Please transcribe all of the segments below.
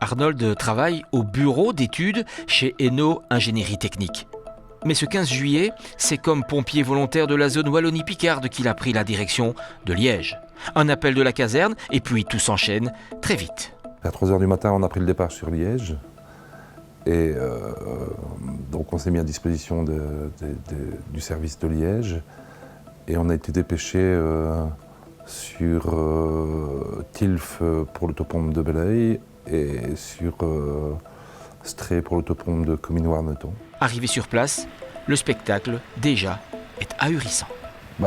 Arnold travaille au bureau d'études chez Hainaut Ingénierie Technique. Mais ce 15 juillet, c'est comme pompier volontaire de la zone Wallonie-Picarde qu'il a pris la direction de Liège. Un appel de la caserne et puis tout s'enchaîne très vite. À 3 h du matin, on a pris le départ sur Liège. Et donc on s'est mis à disposition du service de Liège. Et on a été dépêché sur Tilf pour l'autopompe de Belley et sur Stray pour l'autopompe de Comines-Warneton. Arrivé sur place, le spectacle, déjà, est ahurissant.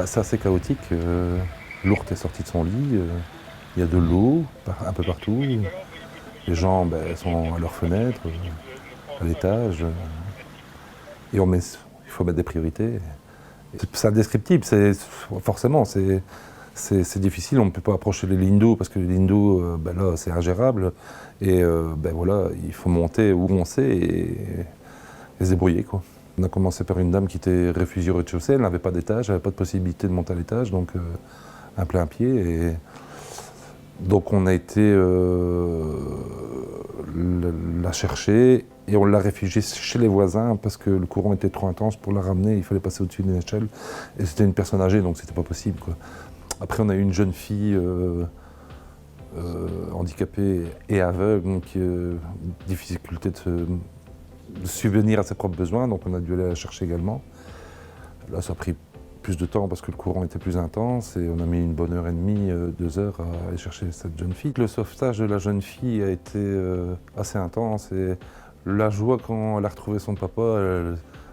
C'est assez chaotique. L'ourte est sortie de son lit. Il y a de l'eau un peu partout. Les gens sont à leurs fenêtres, à l'étage. Et il faut mettre des priorités. C'est indescriptible. Forcément, c'est difficile. On ne peut pas approcher les lignes d'eau parce que les lignes d'eau, là, c'est ingérable. Et voilà, il faut monter où on sait et se débrouiller, quoi. On a commencé par une dame qui était réfugiée au rez-de-chaussée. Elle n'avait pas d'étage, elle n'avait pas de possibilité de monter à l'étage, donc un plein pied. Et donc on a été la chercher et on l'a réfugiée chez les voisins parce que le courant était trop intense pour la ramener. Il fallait passer au-dessus d'une échelle. Et c'était une personne âgée, donc c'était pas possible, quoi. Après, on a eu une jeune fille handicapée et aveugle, donc difficulté de subvenir à ses propres besoins, donc on a dû aller la chercher également. Là, ça a pris plus de temps parce que le courant était plus intense et on a mis une bonne heure et demie, 2 heures à aller chercher cette jeune fille. Le sauvetage de la jeune fille a été assez intense et la joie quand elle a retrouvé son papa,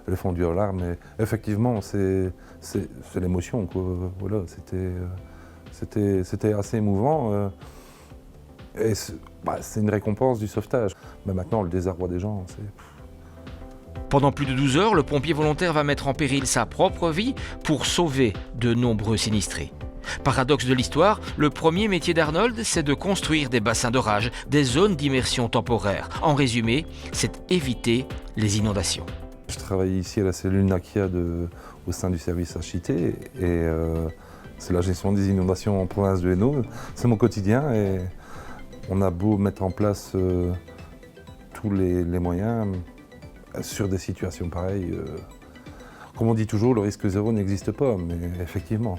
elle est fondue en larmes. Et effectivement, c'est l'émotion, quoi. Voilà, c'était assez émouvant. Et c'est une récompense du sauvetage. Mais maintenant, le désarroi des gens, c'est... Pendant plus de 12 heures, le pompier volontaire va mettre en péril sa propre vie pour sauver de nombreux sinistrés. Paradoxe de l'histoire, le premier métier d'Arnold, c'est de construire des bassins d'orage, des zones d'immersion temporaire. En résumé, c'est éviter les inondations. Je travaille ici à la cellule Nakia au sein du service HIT et c'est la gestion des inondations en province de Hainaut. C'est mon quotidien et on a beau mettre en place tous les moyens sur des situations pareilles. Comme on dit toujours, le risque zéro n'existe pas, mais effectivement.